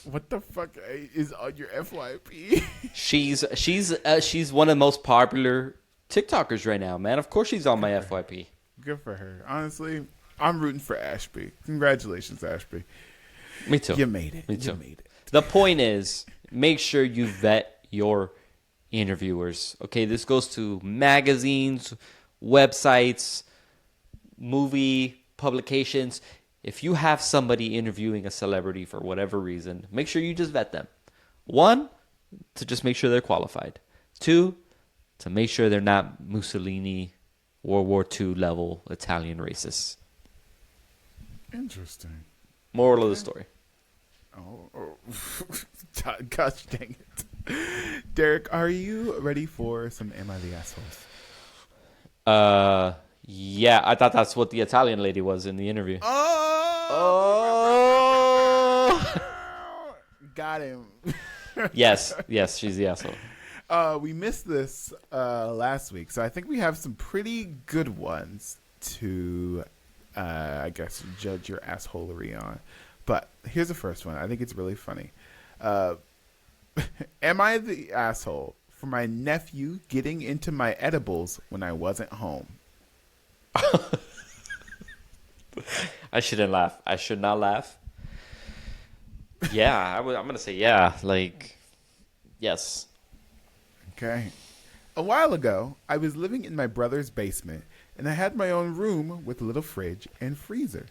A: What the fuck is on your FYP?
B: She's one of the most popular TikTokers right now, man. Of course she's on my FYP.
A: Good for her. Honestly, I'm rooting for Ashby. Congratulations, Ashby.
B: Me too.
A: You made it.
B: Me too.
A: You made it.
B: The point is, make sure you vet your interviewers. Okay, this goes to magazines, websites, movie publications. If you have somebody interviewing a celebrity for whatever reason, make sure you just vet them. 1, to just make sure they're qualified. 2, to make sure they're not Mussolini, World War II level Italian racists.
A: Interesting.
B: Moral of the story.
A: Oh. Gosh dang it. Derek, are you ready for some Am I the Assholes?
B: Yeah, I thought that's what the Italian lady was in the interview.
A: Got him.
B: Yes, she's the asshole.
A: We missed this last week, so I think we have some pretty good ones to, I guess, judge your assholery on. But here's the first one. I think it's really funny. Am I the asshole for my nephew getting into my edibles when I wasn't home?
B: I shouldn't laugh. I should not laugh. Yeah, I'm going to say yeah. Like, yes.
A: Okay. A while ago, I was living in my brother's basement, and I had my own room with a little fridge and freezer.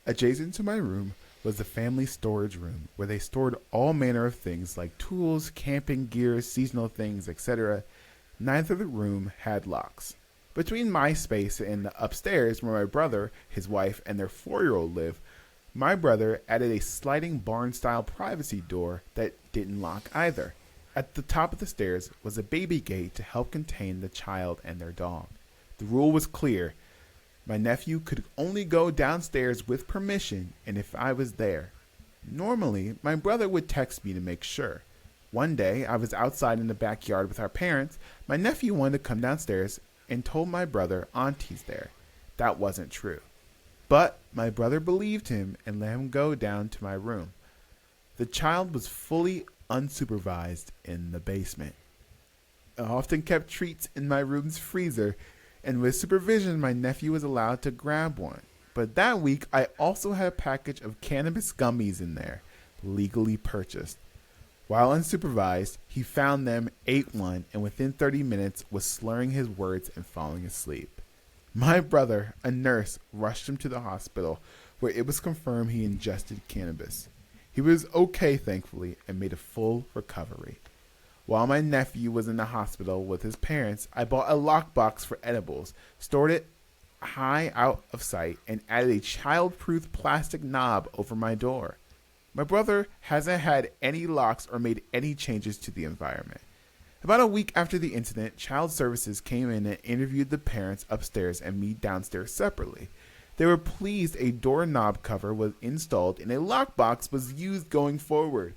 A: Adjacent to my room was the family storage room, where they stored all manner of things like tools, camping gear, seasonal things, etc. Neither of the room had locks. Between my space and the upstairs, where my brother, his wife, and their 4-year-old live, my brother added a sliding barn-style privacy door that didn't lock either. At the top of the stairs was a baby gate to help contain the child and their dog. The rule was clear. My nephew could only go downstairs with permission and if I was there. Normally, my brother would text me to make sure. One day, I was outside in the backyard with our parents. My nephew wanted to come downstairs and told my brother Auntie's there. That wasn't true. But my brother believed him and let him go down to my room. The child was fully unsupervised in the basement. I often kept treats in my room's freezer, and with supervision, my nephew was allowed to grab one. But that week, I also had a package of cannabis gummies in there, legally purchased. While unsupervised, he found them, ate one, and within 30 minutes was slurring his words and falling asleep. My brother, a nurse, rushed him to the hospital, where it was confirmed he ingested cannabis. He was okay, thankfully, and made a full recovery. While my nephew was in the hospital with his parents, I bought a lockbox for edibles, stored it high out of sight, and added a child-proof plastic knob over my door. My brother hasn't had any locks or made any changes to the environment. About a week after the incident, Child Services came in and interviewed the parents upstairs and me downstairs separately. They were pleased a doorknob cover was installed and a lockbox was used going forward.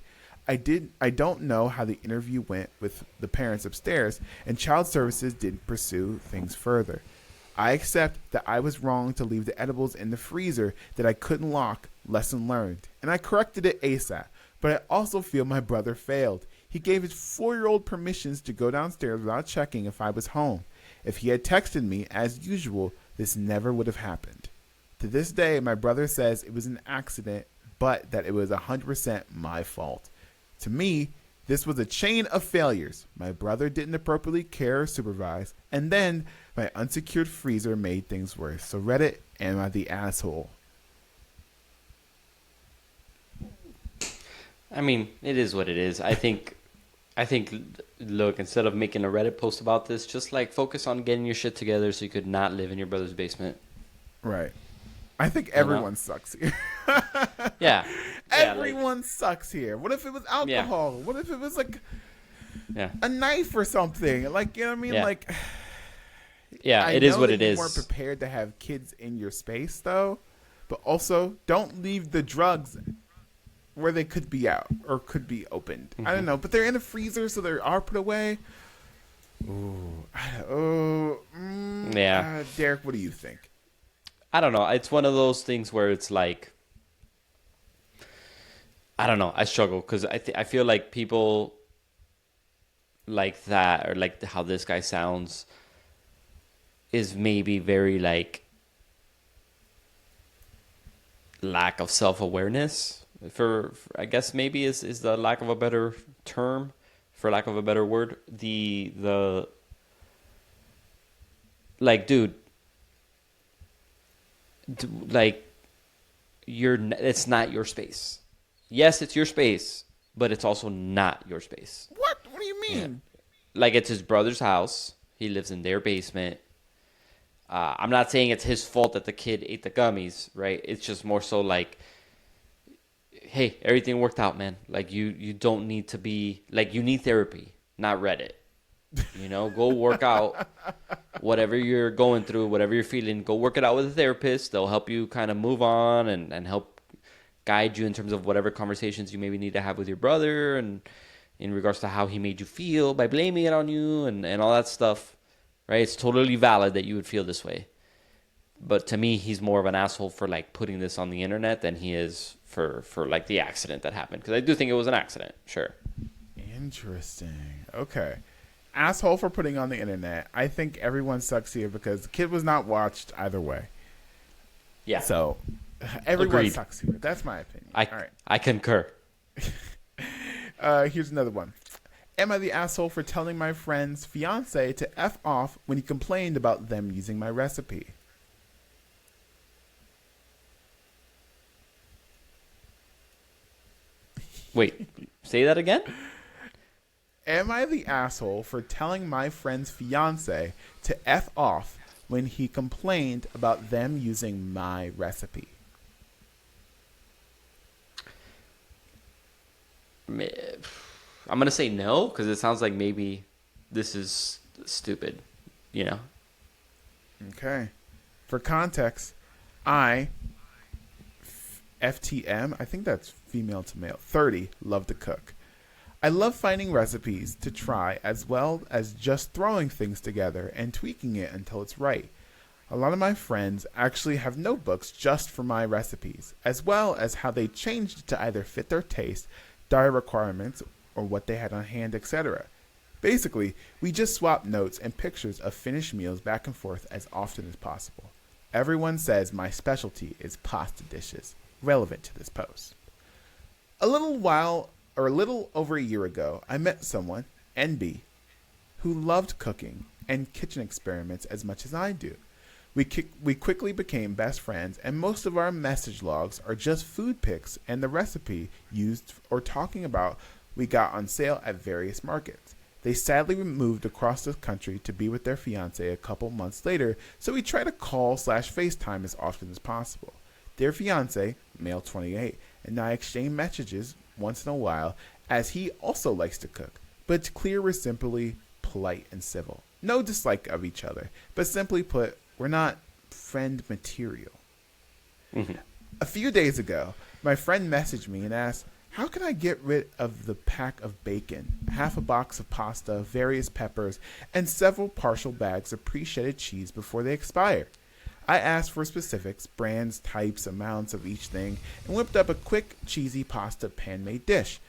A: I don't know how the interview went with the parents upstairs, and Child Services didn't pursue things further. I accept that I was wrong to leave the edibles in the freezer that I couldn't lock. Lesson learned. And I corrected it ASAP. But I also feel my brother failed. He gave his 4-year-old permissions to go downstairs without checking if I was home. If he had texted me, as usual, this never would have happened. To this day, my brother says it was an accident, but that it was 100% my fault. To me, this was a chain of failures. My brother didn't appropriately care or supervise, and then my unsecured freezer made things worse. So Reddit, am I the asshole?
B: I mean, it is what it is. I think, look, instead of making a Reddit post about this, just like focus on getting your shit together so you could not live in your brother's basement.
A: Right. I think everyone sucks here.
B: Yeah.
A: Everyone sucks here. What if it was alcohol?
B: Yeah.
A: What if it was like a knife or something? Like, you know what I mean?
B: Yeah.
A: Like,
B: yeah, it is what it
A: you
B: is.
A: weren't prepared to have kids in your space, though. But also, don't leave the drugs where they could be out or could be opened. I don't know. But they're in a freezer, so they are put away.
B: Yeah.
A: Derek, what do you think?
B: I don't know. It's one of those things where it's like, I don't know. I struggle because I feel like people like that, or like how this guy sounds, is maybe very like lack of self-awareness. I guess maybe is the lack of a better term, for lack of a better word. The like, dude, like, it's not your space. Yes, it's your space, but it's also not your space.
A: What do you mean?
B: Yeah. Like, it's his brother's house. He lives in their basement. I'm not saying it's his fault that the kid ate the gummies, right? It's just more so like, hey, everything worked out, man. Like, you don't need to be, like, you need therapy, not Reddit. You know, go work out whatever you're going through, whatever you're feeling. Go work it out with a therapist. They'll help you kind of move on and help guide you in terms of whatever conversations you maybe need to have with your brother, and in regards to how he made you feel by blaming it on you and all that stuff, right? It's totally valid that you would feel this way. But to me, he's more of an asshole for like putting this on the internet than he is for like the accident that happened. Because I do think it was an accident, sure.
A: Interesting. Okay. Asshole for putting on the internet. I think everyone sucks here because the kid was not watched either way.
B: Yeah.
A: So everyone
B: Agreed.
A: sucks here. That's my opinion.
B: All right. I concur.
A: Here's another one. Am I the asshole for telling my friend's fiance to F off when he complained about them using my recipe?
B: Wait, say that again?
A: Am I the asshole for telling my friend's fiance to F off when he complained about them using my recipe?
B: I'm going to say no, because it sounds like maybe this is stupid, you know?
A: Okay. For context, FTM, I think that's female to male, 30, love to cook. I love finding recipes to try as well as just throwing things together and tweaking it until it's right. A lot of my friends actually have notebooks just for my recipes, as well as how they changed it to either fit their taste, diet requirements, or what they had on hand, etc. Basically, we just swap notes and pictures of finished meals back and forth as often as possible. Everyone says my specialty is pasta dishes, relevant to this post. A little over a year ago, I met someone, NB, who loved cooking and kitchen experiments as much as I do. We quickly became best friends, and most of our message logs are just food pics and the recipe used or talking about we got on sale at various markets. They sadly moved across the country to be with their fiance a couple months later, so we try to call/FaceTime as often as possible. Their fiance, male 28, and I exchange messages once in a while, as he also likes to cook, but it's clear we're simply polite and civil. No dislike of each other, but simply put, we're not friend material.
B: Mm-hmm.
A: A few days ago, my friend messaged me and asked, how can I get rid of the pack of bacon, half a box of pasta, various peppers, and several partial bags of pre-shredded cheese before they expire? I asked for specifics, brands, types, amounts of each thing, and whipped up a quick, cheesy pasta pan-made dish.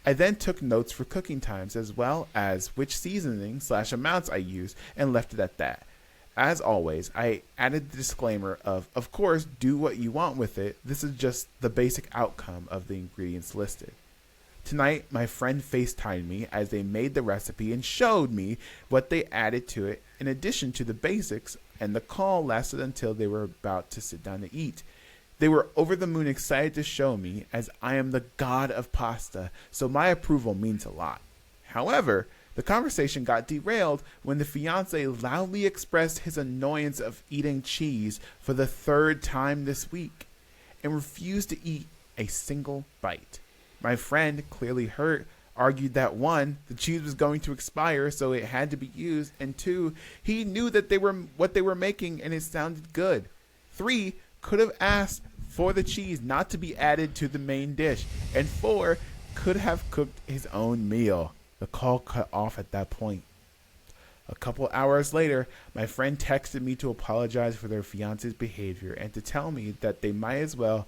A: I then took notes for cooking times as well as which seasoning/amounts I used and left it at that. As always, I added the disclaimer of course, do what you want with it. This is just the basic outcome of the ingredients listed. Tonight, my friend FaceTimed me as they made the recipe and showed me what they added to it in addition to the basics, and the call lasted until they were about to sit down to eat. They were over the moon excited to show me, as I am the god of pasta, so my approval means a lot. However, the conversation got derailed when the fiance loudly expressed his annoyance of eating cheese for the third time this week and refused to eat a single bite. My friend, clearly hurt, argued that 1, the cheese was going to expire, so it had to be used, and 2, he knew that what they were making and it sounded good. 3, could have asked for the cheese not to be added to the main dish, and 4, could have cooked his own meal. The call cut off at that point. A couple hours later, my friend texted me to apologize for their fiance's behavior and to tell me that they might as well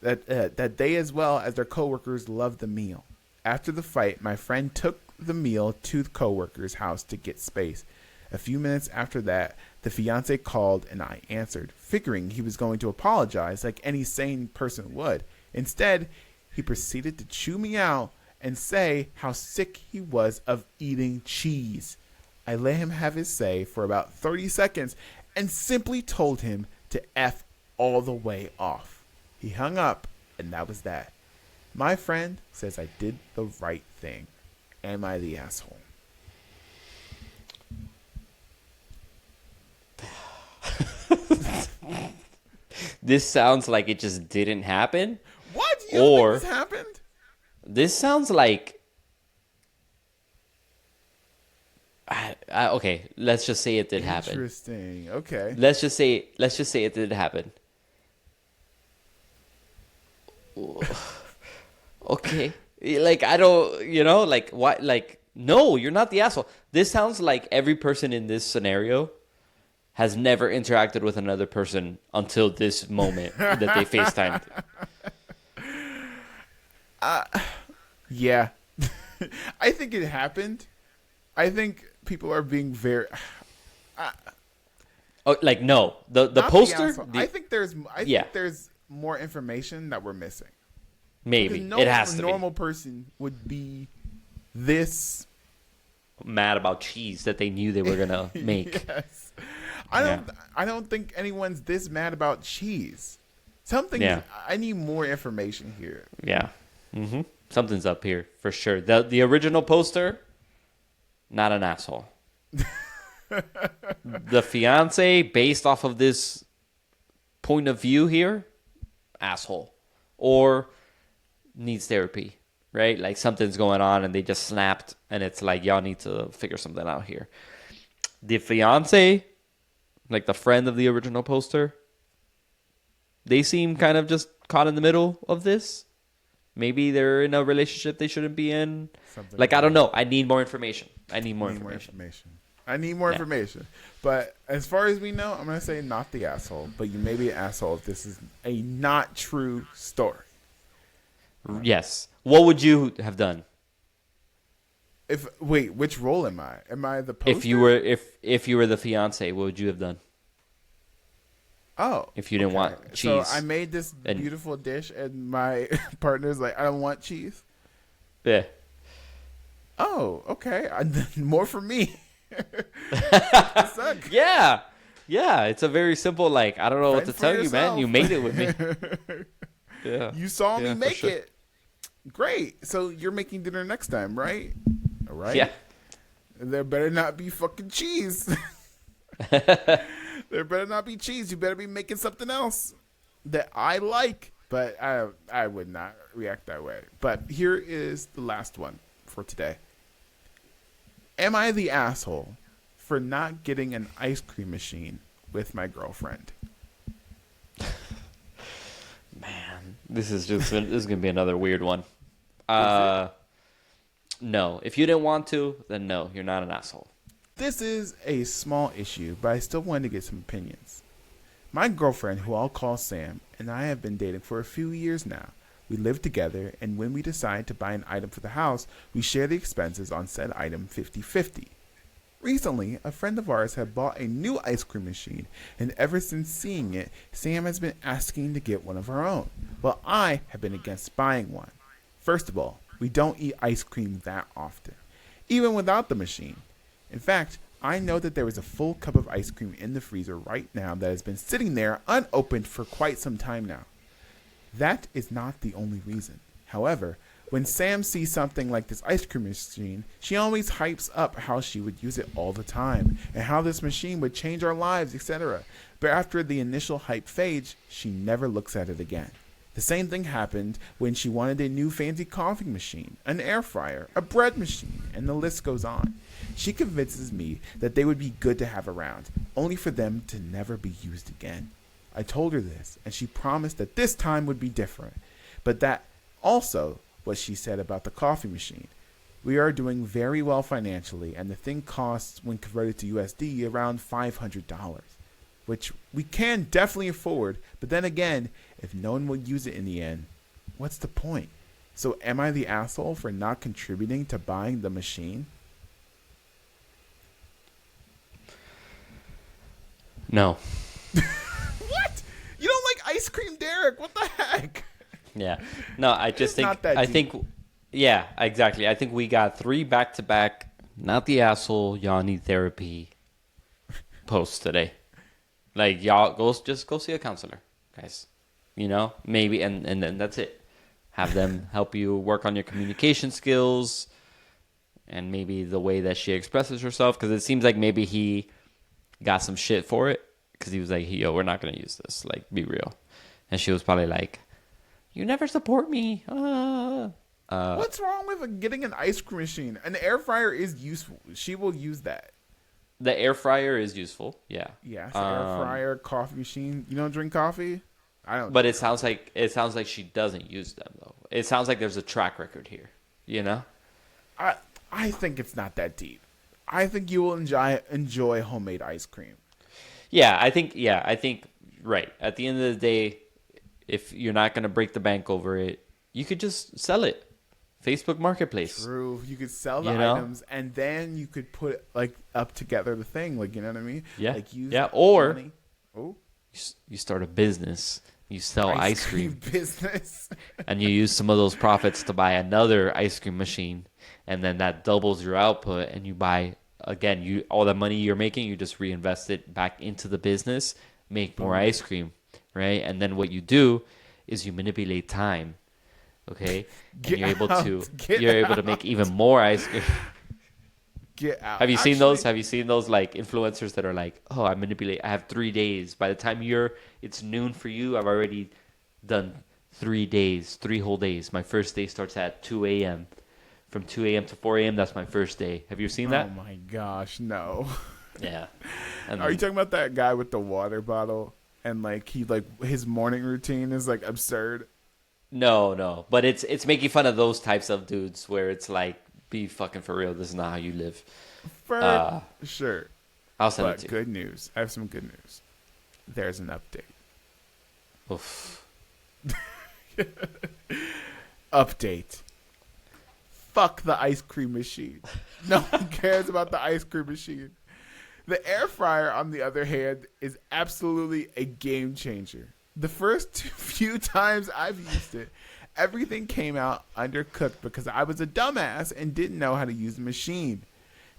A: that they as well as their coworkers loved the meal. After the fight, my friend took the meal to the coworker's house to get space. A few minutes after that, the fiance called and I answered, figuring he was going to apologize like any sane person would. Instead, he proceeded to chew me out and say how sick he was of eating cheese. I let him have his say for about 30 seconds and simply told him to F all the way off. He hung up, and that was that. My friend says I did the right thing. Am I the asshole?
B: This sounds like it just didn't happen.
A: What? You don't think this happened?
B: This sounds like... okay, let's just say it did happen.
A: Interesting. Okay.
B: Let's just say it did happen. Okay. Like, I don't, like, what? Like, no, you're not the asshole. This sounds like every person in this scenario has never interacted with another person until this moment that they FaceTimed.
A: Yeah. I think it happened. I think people are being very...
B: like, no. The poster...
A: I think there's more information that we're missing.
B: Maybe.
A: No
B: it has to be.
A: normal person would be this...
B: mad about cheese that they knew they were going to make.
A: Yes. I don't think anyone's this mad about cheese. I need more information here.
B: Yeah. Mm-hmm. Something's up here for sure. The original poster, not an asshole. The fiance, based off of this point of view here, asshole. Or needs therapy, right? Like something's going on and they just snapped and it's like, y'all need to figure something out here. The fiance, like the friend of the original poster, they seem kind of just caught in the middle of this. Maybe they're in a relationship they shouldn't be in. Like, I don't know. I need more information. I need more information.
A: But as far as we know, I'm going to say not the asshole. But you may be an asshole if this is a not true story.
B: Yes. What would you have done?
A: Which role am I? Am I the poster?
B: If you were the fiance, what would you have done?
A: Oh.
B: If you didn't want cheese.
A: So I made this beautiful dish and my partner's like, I don't want cheese.
B: Yeah.
A: Oh, okay. More for me.
B: Yeah. Yeah. It's a very simple, like, I don't know what to tell you, man. You made it with me. Yeah.
A: You saw me make it. Great. So you're making dinner next time, right? All right.
B: Yeah.
A: There better not be fucking cheese. There better not be cheese. You better be making something else that I like. But I would not react that way. But here is the last one for today. Am I the asshole for not getting an ice cream machine with my girlfriend?
B: Man, this is gonna be another weird one. No. If you didn't want to, then no, you're not an asshole.
A: This is a small issue, but I still wanted to get some opinions. My girlfriend, who I'll call Sam, and I have been dating for a few years now. We live together, and when we decide to buy an item for the house, we share the expenses on said item 50-50. Recently, a friend of ours had bought a new ice cream machine, and ever since seeing it, Sam has been asking to get one of her own, while I have been against buying one. First of all, we don't eat ice cream that often, even without the machine. In fact, I know that there is a full cup of ice cream in the freezer right now that has been sitting there unopened for quite some time now. That is not the only reason. However, when Sam sees something like this ice cream machine, she always hypes up how she would use it all the time and how this machine would change our lives, etc. But after the initial hype fades, she never looks at it again. The same thing happened when she wanted a new fancy coffee machine, an air fryer, a bread machine, and the list goes on. She convinces me that they would be good to have around, only for them to never be used again. I told her this, and she promised that this time would be different, but that also what she said about the coffee machine. We are doing very well financially, and the thing costs, when converted to USD, around $500, which we can definitely afford. But then again, if no one will use it in the end, what's the point? So am I the asshole for not contributing to buying the machine?
B: No.
A: What? You don't like ice cream, Derek? What the heck?
B: Yeah. No, I just
A: It's
B: think
A: not that
B: I
A: deep.
B: think yeah, exactly. I think we got 3 back-to-back not the asshole y'all need therapy posts today. Like y'all just go see a counselor, guys. You know, maybe and then that's it. Have them help you work on your communication skills and maybe the way that she expresses herself, because it seems like maybe he got some shit for it because he was like, yo, we're not going to use this. Like, be real. And she was probably like, you never support me.
A: What's wrong with getting an ice cream machine? An air fryer is useful. She will use that.
B: The air fryer is useful. Yeah.
A: Yeah, air fryer, coffee machine. You don't drink coffee? I don't.
B: But it sounds like she doesn't use them though. It sounds like there's a track record here, you know?
A: I think it's not that deep. I think you will enjoy homemade ice cream.
B: I think right. At the end of the day, if you're not going to break the bank over it, you could just sell it. Facebook Marketplace.
A: True. You could sell the items and then you could put like up together the thing, like, you know what I mean?
B: Yeah.
A: Like use
B: Or
A: money. Oh,
B: you start a business. You sell ice cream
A: business.
B: and you use some of those profits to buy another ice cream machine, and then that doubles your output, and you buy again, all the money you're making, you just reinvest it back into the business, make more ice cream, right? And then what you do is you manipulate time, okay? And you're able to make even more ice cream.
A: Get out.
B: Have you seen those? Have you seen those like influencers that are like, oh, I have 3 days. By the time it's noon for you, I've already done 3 days, 3 whole days. My first day starts at 2 a.m. From 2 a.m. to 4 a.m., that's my first day. Have you seen that?
A: Oh my gosh, no.
B: Yeah. And
A: Are you talking about that guy with the water bottle and like his morning routine is like absurd?
B: No. But it's making fun of those types of dudes where it's like, be fucking for real. This is not how you live.
A: For sure.
B: I'll send it
A: But
B: to you.
A: good news. I have some good news. There's an update.
B: Oof.
A: Update. Fuck the ice cream machine. No one cares about the ice cream machine. The air fryer, on the other hand, is absolutely a game changer. The first few times I've used it, everything came out undercooked because I was a dumbass and didn't know how to use the machine.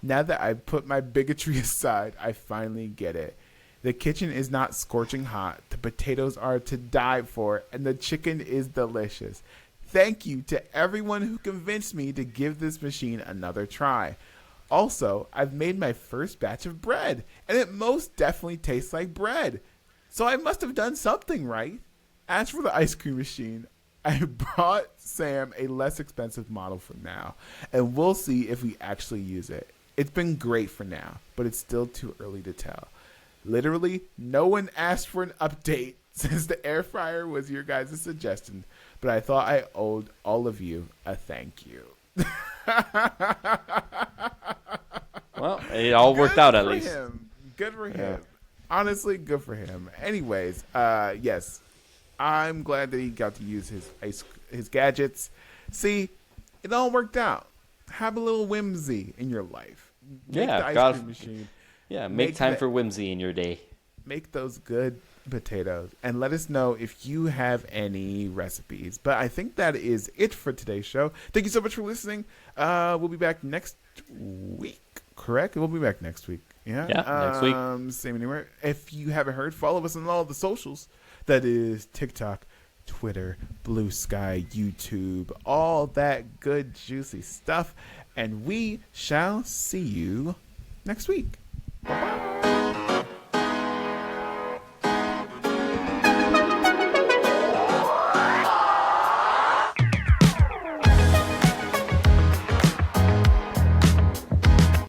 A: Now that I've put my bigotry aside, I finally get it. The kitchen is not scorching hot, the potatoes are to die for, and the chicken is delicious. Thank you to everyone who convinced me to give this machine another try. Also, I've made my first batch of bread, and it most definitely tastes like bread. So I must have done something right. As for the ice cream machine, I bought Sam a less expensive model for now, and we'll see if we actually use it. It's been great for now, but it's still too early to tell. Literally, no one asked for an update since the air fryer was your guys' suggestion, but I thought I owed all of you a thank you.
B: Well, it all worked out at least.
A: Good for him. Honestly, good for him. Anyways, yes, I'm glad that he got to use his gadgets. See, it all worked out. Have a little whimsy in your life. Make the ice cream machine.
B: Yeah, make time for whimsy in your day.
A: Make those good potatoes and let us know if you have any recipes. But I think that is it for today's show. Thank you so much for listening. We'll be back next week. Correct? We'll be back next week. Yeah,
B: next week.
A: Same anywhere. If you haven't heard, follow us on all the socials. That is TikTok, Twitter, Blue Sky, YouTube, all that good juicy stuff. And we shall see you next week. Bye-bye.